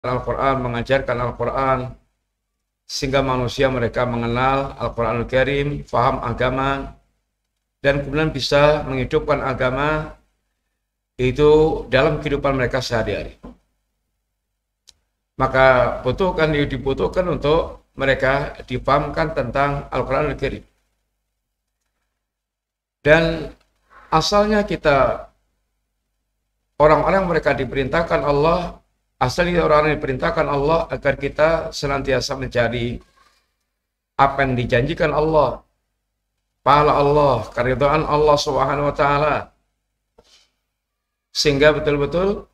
Al-Quran, mengajarkan Al-Quran, sehingga manusia mereka mengenal Al-Quranul Karim, faham agama, dan kemudian bisa menghidupkan agama itu dalam kehidupan mereka sehari-hari. Maka dibutuhkan untuk mereka dipahamkan tentang Al-Quranul Karim. Dan asalnya kita, orang-orang mereka diperintahkan Allah, asalnya orang-orang diperintahkan Allah agar kita senantiasa mencari apa yang dijanjikan Allah, pahala Allah, keridhaan Allah Subhanahu wa taala. Sehingga betul-betul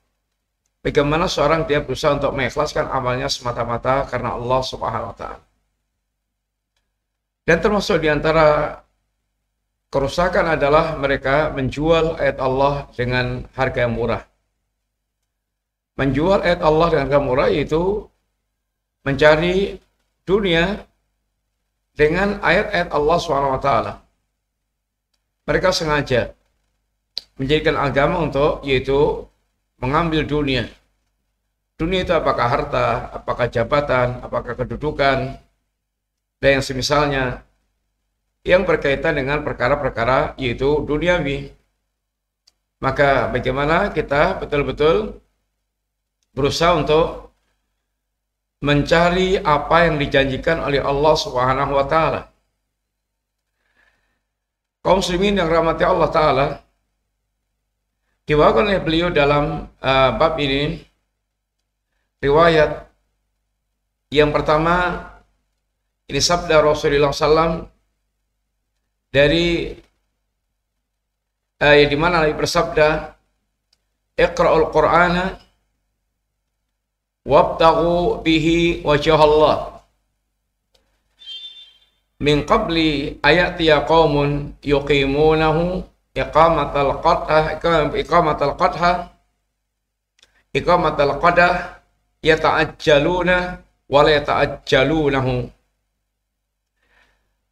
bagaimana seorang dia berusaha untuk mengikhlaskan amalnya semata-mata karena Allah Subhanahu wa taala. Dan termasuk di antara kerusakan adalah mereka menjual ayat Allah dengan harga yang murah. Menjual ayat Allah dengan harga murah yaitu mencari dunia dengan ayat-ayat Allah SWT. Mereka sengaja menjadikan agama untuk yaitu mengambil dunia. Dunia itu apakah harta, apakah jabatan, apakah kedudukan, dan yang semisalnya, yang berkaitan dengan perkara-perkara yaitu duniawi. Maka bagaimana kita betul-betul berusaha untuk mencari apa yang dijanjikan oleh Allah Subhanahu wa taala. Kaum muslimin yang rahmati Allah taala, diwakilkan oleh beliau dalam bab ini riwayat yang pertama, ini sabda Rasulullah SAW dari di mana Nabi bersabda, "Iqra'ul Qur'ana wabtaghu bihi wajh Allah min qabli ayatiya qaumun yuqimunahu iqamatal qadah yata'ajjaluna wa la yata'ajjalunahu."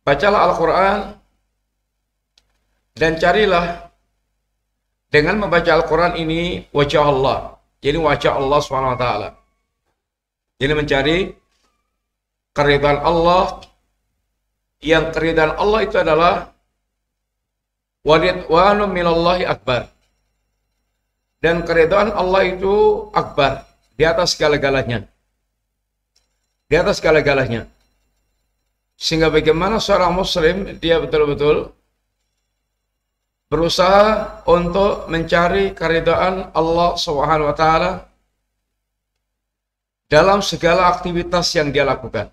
Bacalah Al-Quran dan carilah dengan membaca Al-Quran ini wajah Allah, jadi wajah Allah SWT. Jadi mencari keridhaan Allah, yang keridhaan Allah itu adalah waridwanu minallahi akbar, dan keridhaan Allah itu akbar, di atas segala-galanya, di atas segala-galanya. Sehingga bagaimana seorang muslim dia betul-betul berusaha untuk mencari keridhaan Allah Subhanahu wa taala dalam segala aktivitas yang dia lakukan.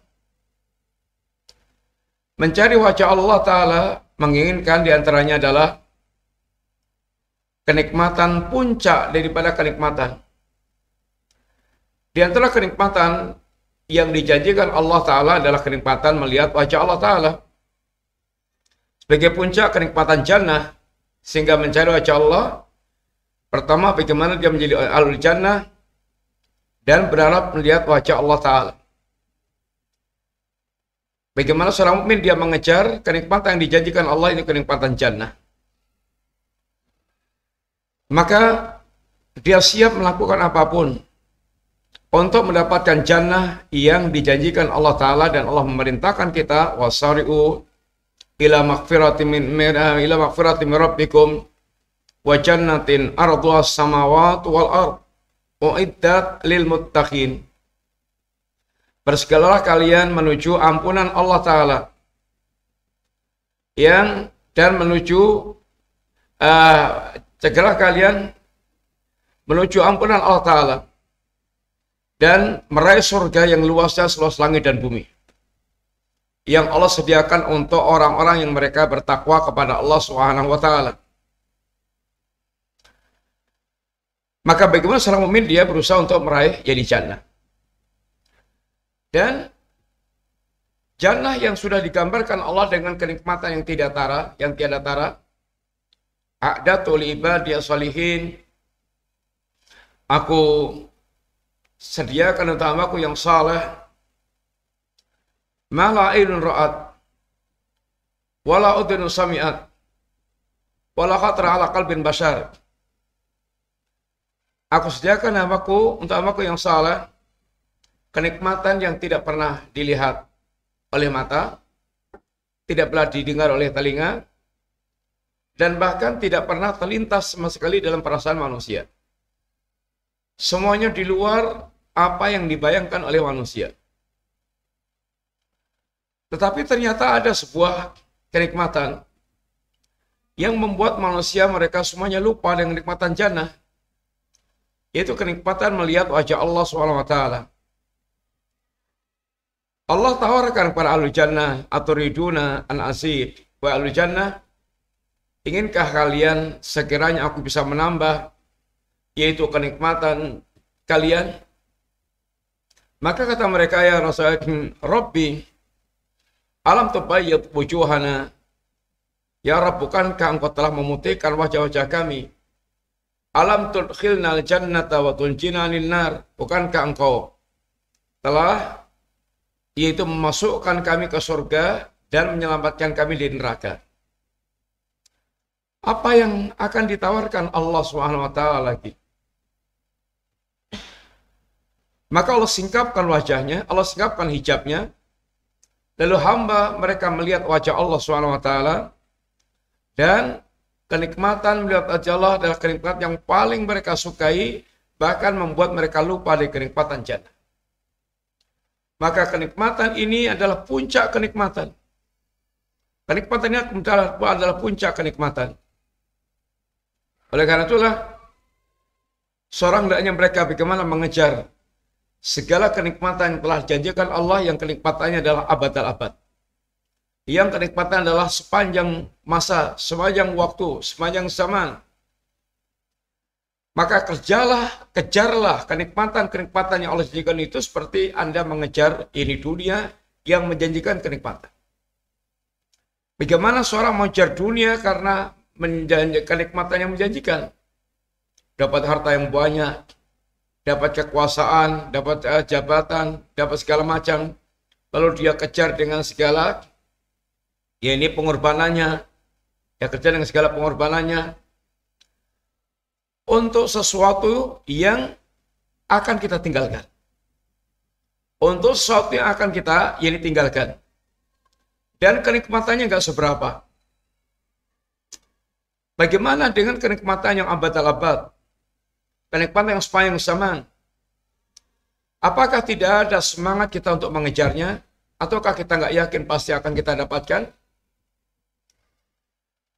Mencari wajah Allah taala menginginkan diantaranya adalah kenikmatan puncak daripada kenikmatan. Di antara kenikmatan yang dijanjikan Allah taala adalah kenikmatan melihat wajah Allah taala sebagai puncak kenikmatan jannah. Sehingga mencari wajah Allah, pertama bagaimana dia menjadi ahlul jannah dan berharap melihat wajah Allah Ta'ala. Bagaimana seorang mukmin dia mengejar kenikmatan yang dijanjikan Allah, ini kenikmatan jannah. Maka dia siap melakukan apapun untuk mendapatkan jannah yang dijanjikan Allah Ta'ala, dan Allah memerintahkan kita wasari'u ila maghfirati min rabbikum wa jannatin arduha samawati wal ard uiddat lil muttaqin. Bersegeralah kalian menuju ampunan Allah taala dan menuju segera kalian menuju ampunan Allah taala dan meraih surga yang luasnya seluas langit dan bumi, yang Allah sediakan untuk orang-orang yang mereka bertakwa kepada Allah Subhanahu wa taala. Maka bagaimana seorang mukmin dia berusaha untuk meraih jadi jannah. Dan jannah yang sudah digambarkan Allah dengan kenikmatan yang tiada tara. A'datu li ibadiyas shalihin. Aku sediakan untuk hamba-Ku yang saleh ma la ainun ra'at wala udhun sami'at wala khatara ala qalbin bashar. Aku sediakan untuk hamba-Ku yang saleh kenikmatan yang tidak pernah dilihat oleh mata, tidak pernah didengar oleh telinga, dan bahkan tidak pernah terlintas sama sekali dalam perasaan manusia. Semuanya di luar apa yang dibayangkan oleh manusia. Tetapi ternyata ada sebuah kenikmatan yang membuat manusia mereka semuanya lupa dengan kenikmatan jannah, yaitu kenikmatan melihat wajah Allah SWT. Allah tawarkan kepada ahlu jannah, aturiduna an azid wa ahlu jannah, inginkah kalian sekiranya aku bisa menambah, yaitu kenikmatan kalian? Maka kata mereka, ya Rasulullah, Rabbi, alam tubayyid wujuhana, ya Rabb, bukankah engkau telah memutihkan wajah-wajah kami? Alam tudkhilna al-jannata wa tunjina nar, bukankah engkau telah yaitu memasukkan kami ke surga dan menyelamatkan kami di neraka? Apa yang akan ditawarkan Allah SWT lagi? Maka Allah singkapkan wajahnya, Allah singkapkan hijabnya, lalu hamba mereka melihat wajah Allah SWT, dan kenikmatan melihat wajah Allah adalah kenikmatan yang paling mereka sukai, bahkan membuat mereka lupa dari kenikmatan jannah. Maka kenikmatan ini adalah puncak kenikmatan. Kenikmatan ini adalah puncak kenikmatan. Oleh karena itulah, seorang hendaknya mereka bagaimana mengejar segala kenikmatan yang telah dijanjikan Allah, yang kenikmatannya adalah abad-abad. Yang kenikmatan adalah sepanjang masa, sepanjang waktu, sepanjang zaman. Maka kejarlah kenikmatan-kenikmatan yang Allah janjikan itu seperti Anda mengejar ini dunia yang menjanjikan kenikmatan. Bagaimana seorang mengejar dunia karena kenikmatan yang menjanjikan? Dapat harta yang banyak, dapat kekuasaan, dapat jabatan, dapat segala macam. Lalu dia kejar dengan segala, ya ini pengorbanannya, ya kejar dengan segala pengorbanannya, untuk sesuatu yang akan kita tinggalkan. Untuk sesuatu yang akan kita tinggalkan. Dan kenikmatannya nggak seberapa. Bagaimana dengan kenikmatan yang abad-abad? Kenikmatan yang sepanjang zaman. Apakah tidak ada semangat kita untuk mengejarnya? Ataukah kita nggak yakin pasti akan kita dapatkan?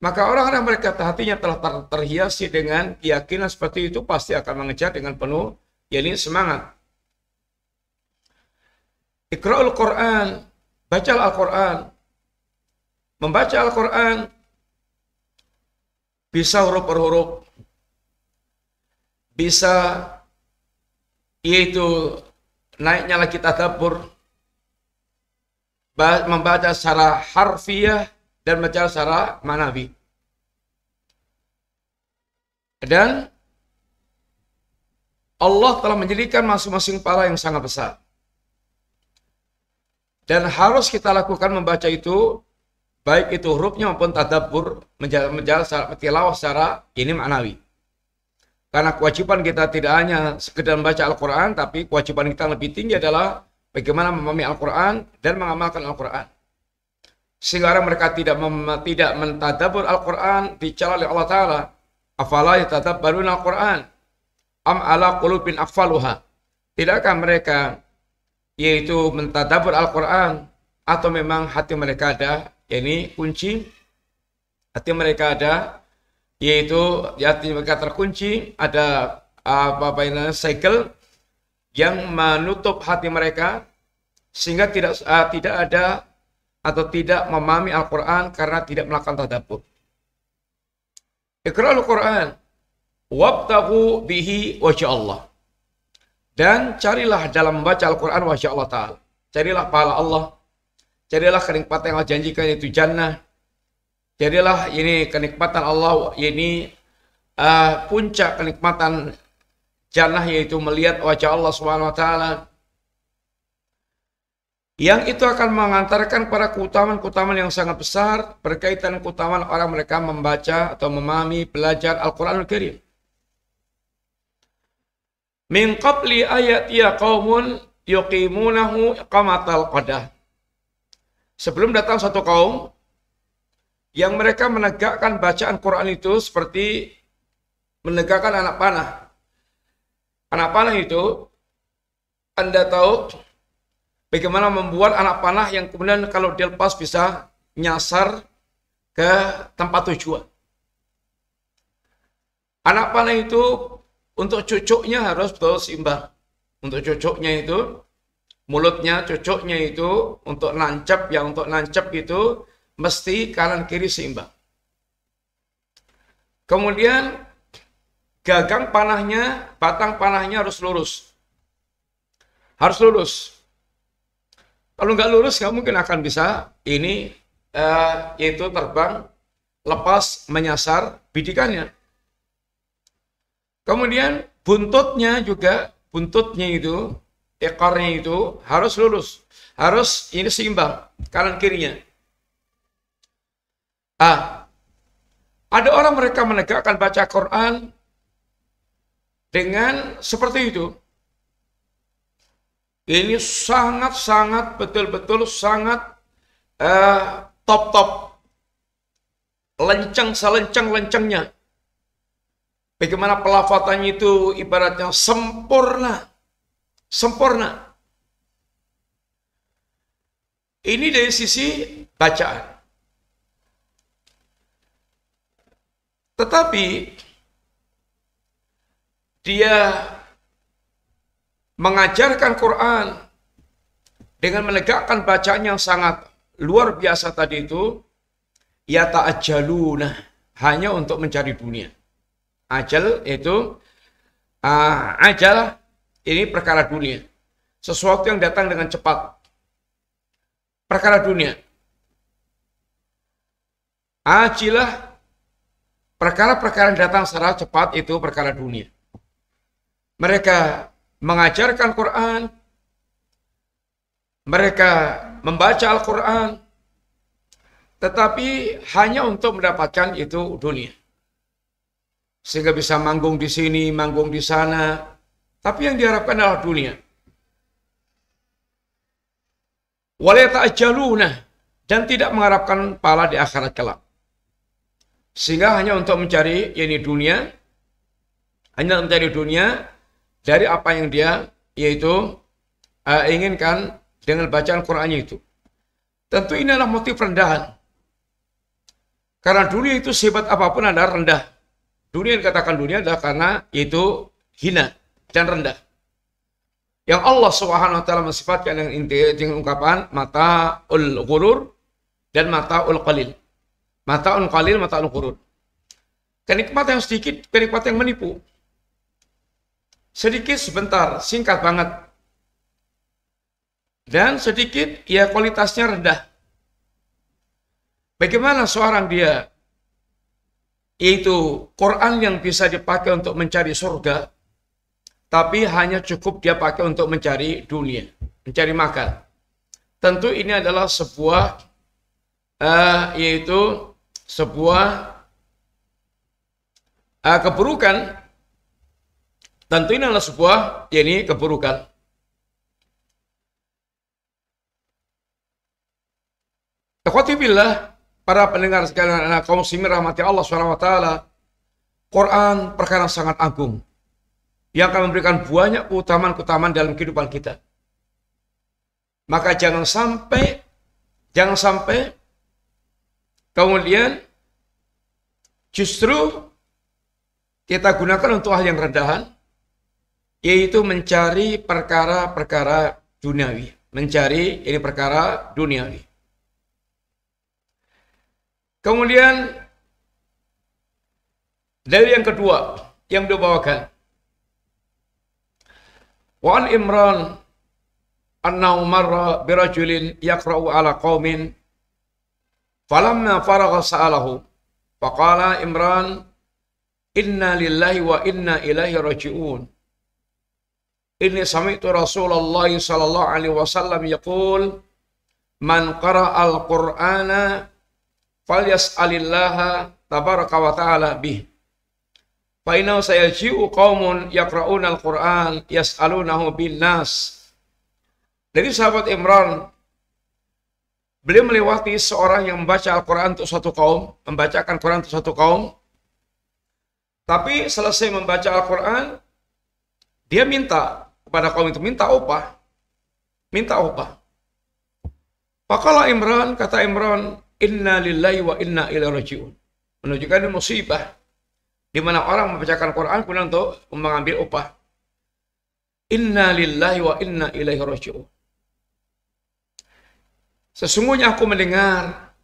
Maka orang-orang mereka hatinya telah terhiasi dengan keyakinan seperti itu, pasti akan mengejar dengan penuh semangat. Iqra'ul Quran, bacalah Al-Quran. Membaca Al-Quran bisa huruf per huruf, bisa yaitu naiknya lagi tadabbur, membaca secara harfiah dan membaca secara manawi. Dan Allah telah menjadikan masing-masing pahala yang sangat besar. Dan harus kita lakukan membaca itu, baik itu hurufnya maupun tadabbur, menjalankan tilawah secara ma'nawi. Karena kewajiban kita tidak hanya sekedar membaca Al-Quran, tapi kewajiban kita lebih tinggi adalah bagaimana memahami Al-Quran dan mengamalkan Al-Quran. Sehingga orang mereka tidak mentadabbur Al-Quran, dicela oleh Allah Ta'ala. Afala yatadabbaruna Al-Quran am ala qulubin aqfaluha. Tidakkah mereka yaitu mentadabbur Al-Quran, atau memang hati mereka ada kunci, hati mereka ada yaitu hati mereka terkunci, ada segel yang menutup hati mereka sehingga tidak ada atau tidak memahami Al-Quran karena tidak melakukan tadabbur. Iqra'ul Quran wabtaghu bihi wajha Allah. Dan carilah dalam membaca Al-Quran wajah Allah Ta'ala. Carilah pahala Allah. Carilah kenikmatan yang Allah janjikan, yaitu jannah. Carilah kenikmatan Allah, puncak kenikmatan jannah, yaitu melihat wajah Allah SWT. Yang itu akan mengantarkan pada keutamaan-keutamaan yang sangat besar berkaitan keutamaan orang mereka membaca atau memahami, belajar Al-Quranul Karim. Min qabli ayatiya qaumun yuqimunahu iqamatal qadah. Sebelum datang satu kaum yang mereka menegakkan bacaan Quran itu seperti menegakkan anak panah. Anak panah itu, Anda tahu bagaimana membuat anak panah yang kemudian kalau dilepas bisa nyasar ke tempat tujuan. Anak panah itu untuk cucuknya harus betul seimbang. Untuk cucuknya itu, mulutnya, cucuknya itu untuk nancap, untuk nancap itu mesti kanan kiri seimbang. Kemudian gagang panahnya, batang panahnya harus lurus. Harus lurus. Kalau nggak lurus, nggak mungkin akan bisa ini yaitu terbang lepas menyasar bidikannya. Kemudian buntutnya juga, buntutnya itu, ekornya itu harus lurus. Harus ini seimbang, kanan kirinya. Ada orang mereka menegakkan baca Quran dengan seperti itu. Ini sangat-sangat betul-betul sangat top-top. Lencang selencang-lencangnya. Bagaimana pelafatannya itu ibaratnya sempurna. Sempurna. Ini dari sisi bacaan. Tetapi dia mengajarkan Quran dengan menegakkan bacaan yang sangat luar biasa tadi itu, ya ta'ajjaluna, hanya untuk mencari dunia. Ajal itu ajal ini perkara dunia. Sesuatu yang datang dengan cepat. Perkara dunia. Ajilah, perkara-perkara yang datang secara cepat itu perkara dunia. Mereka mengajarkan Quran, mereka membaca Al-Quran, tetapi hanya untuk mendapatkan itu dunia. Sehingga bisa manggung di sini, manggung di sana, tapi yang diharapkan adalah dunia. Wala ta'ajjaluna, dan tidak mengharapkan pahala di akhirat kelak. Sehingga hanya untuk mencari ini dunia, hanya mencari dunia dari apa yang dia yaitu inginkan dengan bacaan Qur'annya itu. Tentu ini adalah motif rendahan. Karena dunia itu sehebat apapun adalah rendah. Dunia yang dikatakan dunia adalah karena itu hina dan rendah. Yang Allah Subhanahu wa taala mensifatkan yang inti dengan ungkapan mata'ul ghurur dan mata'ul qalil. Mata'un qalil, mata'ul ghurur. Kenikmatan yang sedikit, kenikmatan yang menipu. Sedikit sebentar, singkat banget. Dan sedikit ya kualitasnya rendah. Bagaimana seorang dia yaitu Quran yang bisa dipakai untuk mencari surga, tapi hanya cukup dia pakai untuk mencari dunia, mencari makan. Tentu ini adalah sebuah yaitu sebuah keburukan. Tentu ini adalah sebuah ini keburukan. Ikhwati billah, para pendengar sekalian, anak kaum muslimin rahmati Allah SWT, Quran perkara sangat agung yang akan memberikan banyak keutamaan-keutamaan dalam kehidupan kita. Maka jangan sampai kemudian justru kita gunakan untuk hal yang rendahan, yaitu mencari perkara-perkara duniawi, mencari ini perkara duniawi. Kemudian dari yang kedua yang dibawakan, wa an Imran annahu marra birajulin yaqra'u ala qaumin falamma faragha sa'alahu faqala Imran inna lillahi wa inna ilaihi raji'un inni sami'tu Rasulullah sallallahu alaihi wasallam yaqul man qara'al qur'ana falyas'alillaha tabaraka wa ta'ala bih fa innahu sayalji'u qaumun yaqra'una al-Qur'an yas'alunahu bin nas Dari sahabat Imran, beliau melewati seorang yang membaca Al-Quran untuk satu kaum, membacakan Quran untuk satu kaum, tapi selesai membaca Al-Quran, dia minta kepada kaum itu, minta upah. Minta upah. Faqala Imran, kata Imran, inna lillahi wa inna ilaihi raji'un. Menunjukkan ini musibah, di mana orang membacakan Quran kemudian untuk mengambil upah. Inna lillahi wa inna ilaihi raji'un. Sesungguhnya aku mendengar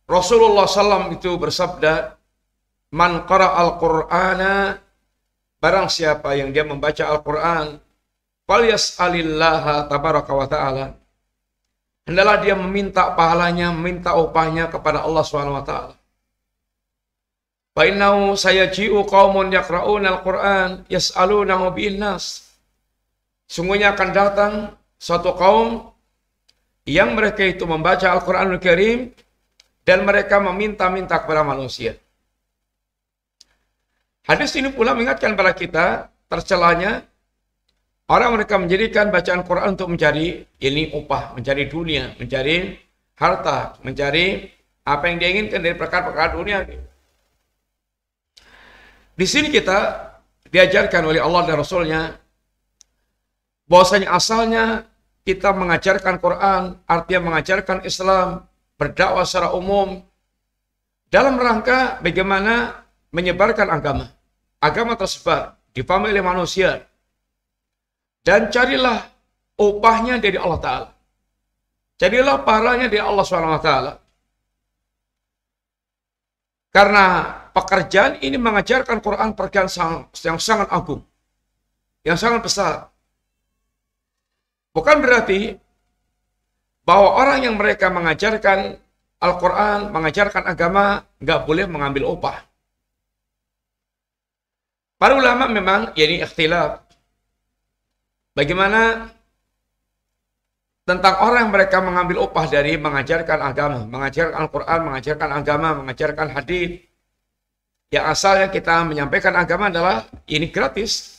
Rasulullah SAW itu bersabda, man qara'al Qur'ana, barang siapa yang dia membaca Al-Quran, falyas'alillaha tabaraka wa ta'ala, hendaklah dia meminta pahalanya, meminta upahnya kepada Allah SWT. Fa innahu sayaji'u qaumun yaqra'una al-Qur'an yas'alunahu bi'in nas. Sungguhnya akan datang suatu kaum yang mereka itu membaca Al-Qur'anul Karim dan mereka meminta-minta kepada manusia. Hadis ini pula mengingatkan kepada kita tercelanya orang mereka menjadikan bacaan Quran untuk mencari ini upah, mencari dunia, mencari harta, mencari apa yang dia inginkan dari perkara-perkara dunia. Di sini kita diajarkan oleh Allah dan Rasulnya bahwasanya asalnya kita mengajarkan Quran, artinya mengajarkan Islam, berdakwah secara umum dalam rangka bagaimana menyebarkan agama. Agama tersebar, dipahami oleh manusia. Dan carilah upahnya dari Allah Ta'ala. Carilah pahalanya dari Allah SWT. Karena pekerjaan ini mengajarkan Quran pekerjaan yang sangat agung. Yang sangat besar. Bukan berarti bahwa orang yang mereka mengajarkan Al-Quran, mengajarkan agama, nggak boleh mengambil upah. Para ulama memang ini ikhtilaf. Bagaimana tentang orang yang mereka mengambil upah dari mengajarkan agama, mengajarkan Al-Quran, mengajarkan agama, mengajarkan hadis. Yang asalnya kita menyampaikan agama adalah ini gratis.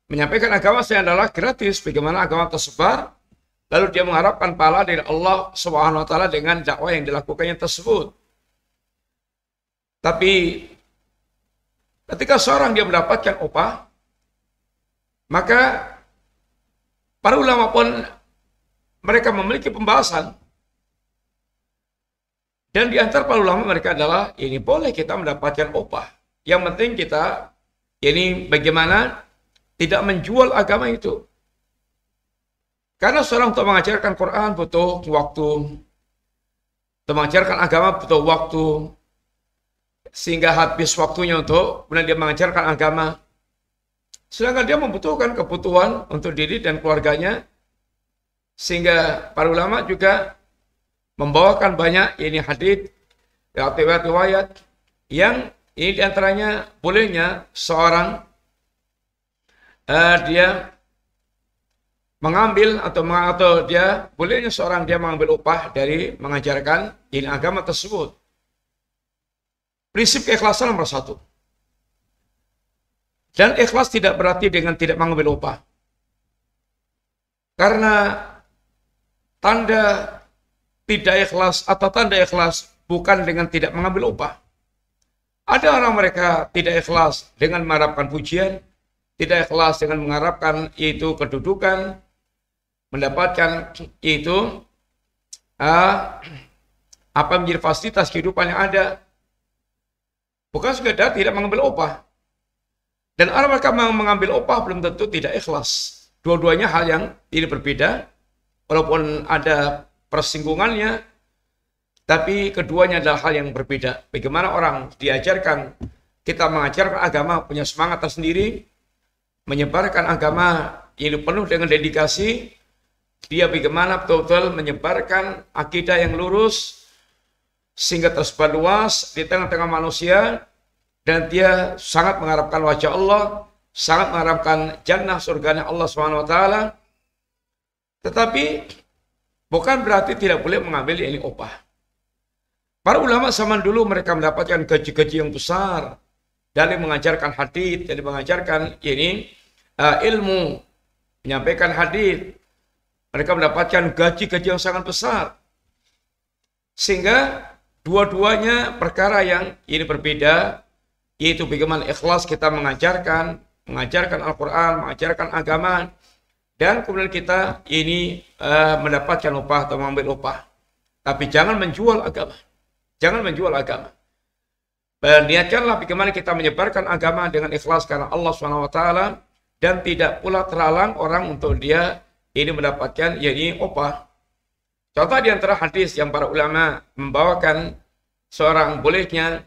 Menyampaikan agama saya adalah gratis. Bagaimana agama tersebar, lalu dia mengharapkan pahala dari Allah Subhanahu wa taala dengan dakwah yang dilakukannya tersebut. Tapi ketika seorang dia mendapatkan upah, maka para ulama pun mereka memiliki pembahasan. Dan di antara para ulama mereka adalah ini boleh kita mendapatkan upah. Yang penting kita ini bagaimana tidak menjual agama itu. Karena seorang untuk mengajarkan Quran butuh waktu. Untuk mengajarkan agama butuh waktu. Sehingga habis waktunya untuk kemudian dia mengajarkan agama. Sedangkan dia membutuhkan kebutuhan untuk diri dan keluarganya. Sehingga para ulama juga membawakan banyak ini hadits, riwayat-riwayat yang ini diantaranya bolehnya seorang dia mengambil atau dia bolehnya seorang dia mengambil upah dari mengajarkan ini agama tersebut. Prinsip keikhlasan nomor 1. Dan ikhlas tidak berarti dengan tidak mengambil upah. Karena tanda tidak ikhlas atau tanda ikhlas bukan dengan tidak mengambil upah. Ada orang mereka tidak ikhlas dengan mengharapkan pujian, tidak ikhlas dengan mengharapkan yaitu kedudukan, mendapatkan yaitu apa menjadi fasilitas kehidupan yang ada. Bukan sekedar tidak mengambil upah. Dan orang mereka mengambil upah belum tentu tidak ikhlas. Dua-duanya hal yang tidak berbeda. Walaupun ada persinggungannya, tapi keduanya adalah hal yang berbeda. Bagaimana orang diajarkan, kita mengajarkan agama punya semangat tersendiri, menyebarkan agama ini penuh dengan dedikasi, dia bagaimana betul-betul menyebarkan akidah yang lurus, sehingga tersebar luas di tengah-tengah manusia, dan dia sangat mengharapkan wajah Allah, sangat mengharapkan jannah surganya Allah SWT. Tetapi bukan berarti tidak boleh mengambil ini upah. Para ulama zaman dulu mereka mendapatkan gaji-gaji yang besar dari mengajarkan hadis, dari mengajarkan ini ilmu, menyampaikan hadis. Mereka mendapatkan gaji-gaji yang sangat besar. Sehingga dua-duanya perkara yang ini berbeda, yaitu bagaimana ikhlas kita mengajarkan Al-Quran, mengajarkan agama, dan kemudian kita ini mendapatkan upah atau mengambil upah. Tapi jangan menjual agama. Jangan menjual agama. Niatkanlah bagaimana kita menyebarkan agama dengan ikhlas karena Allah SWT, dan tidak pula terhalang orang untuk dia ini mendapatkan yakni upah. Contoh di antara hadis yang para ulama membawakan seorang bolehnya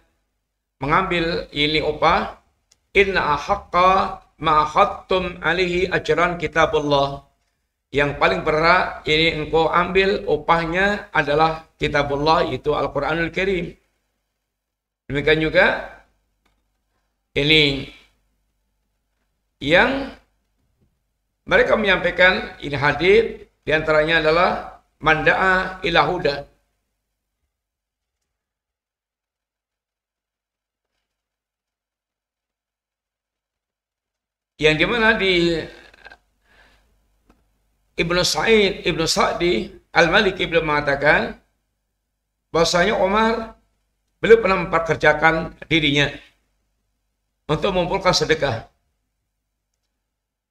mengambil ini upah, inna ahaqqa ma khattum alihi ajran kitabullah. Yang paling berhak ini engkau ambil upahnya adalah kitabullah, itu Al-Quranul Karim. Demikian juga ini yang mereka menyampaikan ini hadis, diantaranya adalah manda'a ila huda. Yang dimana di Ibnu Sa'di Al-Maliki beliau mengatakan bahwasanya Umar beliau pernah memperkerjakan dirinya untuk mengumpulkan sedekah.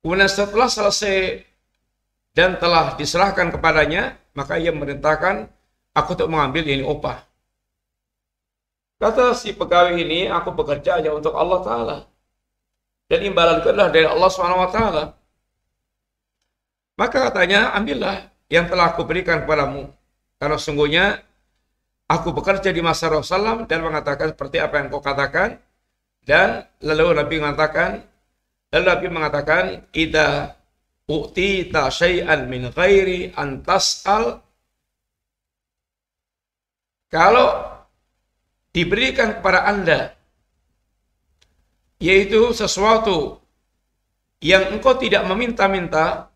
Kemudian setelah selesai dan telah diserahkan kepadanya, maka ia memerintahkan aku untuk mengambil ini upah. Kata si pegawai ini, aku bekerja hanya untuk Allah Ta'ala. Dan imbalanku adalah dari Allah SWT. Maka katanya, ambillah yang telah aku berikan kepadamu. Karena sungguhnya aku bekerja di masa Rasulullah SAW dan mengatakan seperti apa yang kau katakan. Dan lalu Nabi mengatakan, idza u'tita syai'an min ghairi an tas'al, kalau diberikan kepada Anda yaitu sesuatu yang engkau tidak meminta-minta,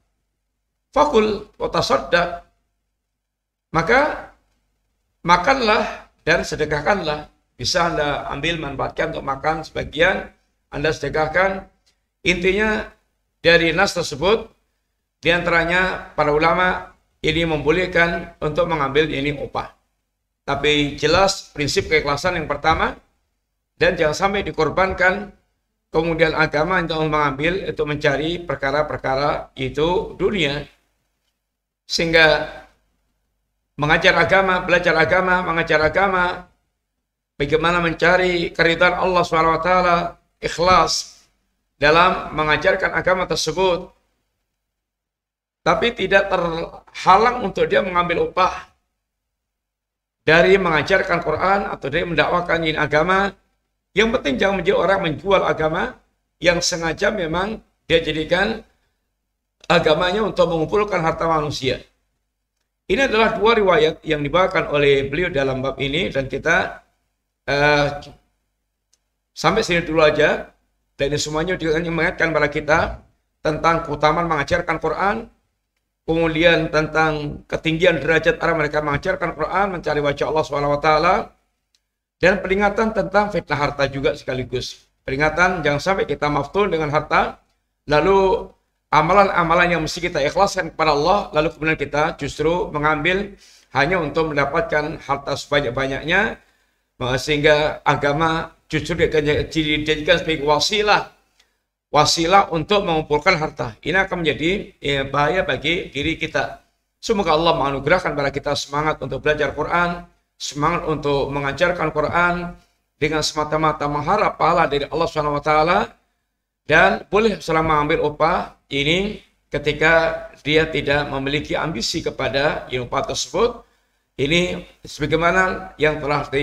fakul wa tasaddaq, maka makanlah dan sedekahkanlah. Bisa Anda ambil manfaatkan untuk makan sebagian, Anda sedekahkan. Intinya dari nas tersebut, diantaranya para ulama ini membolehkan untuk mengambil ini upah. Tapi jelas prinsip keikhlasan yang pertama, dan jangan sampai dikorbankan kemudian agama untuk mengambil, itu mencari perkara-perkara itu dunia. Sehingga mengajar agama, belajar agama, mengajar agama, bagaimana mencari keridhaan Allah SWT, ikhlas dalam mengajarkan agama tersebut, tapi tidak terhalang untuk dia mengambil upah dari mengajarkan Quran atau dari mendakwakan ini agama. Yang penting jangan menjadi orang menjual agama yang sengaja memang dia jadikan agamanya untuk mengumpulkan harta manusia. Ini adalah dua riwayat yang dibawakan oleh beliau dalam bab ini, dan kita sampai sini dulu aja. Dan ini semuanya juga mengingatkan kepada kita tentang keutamaan mengajarkan Quran, kemudian tentang ketinggian derajat orang mereka mengajarkan Quran, mencari wajah Allah SWT, dan peringatan tentang fitnah harta juga sekaligus. Peringatan jangan sampai kita maftun dengan harta, lalu amalan-amalan yang mesti kita ikhlaskan kepada Allah, lalu kemudian kita justru mengambil hanya untuk mendapatkan harta sebanyak-banyaknya, sehingga agama justru dijadikan sebagai wasilah untuk mengumpulkan harta. Ini akan menjadi bahaya bagi diri kita. Semoga Allah menganugerahkan kepada kita semangat untuk belajar Quran, semangat untuk mengajarkan Quran dengan semata-mata mengharap pahala dari Allah SWT, dan boleh selama mengambil upah ini ketika dia tidak memiliki ambisi kepada upah tersebut. Ini sebagaimana yang telah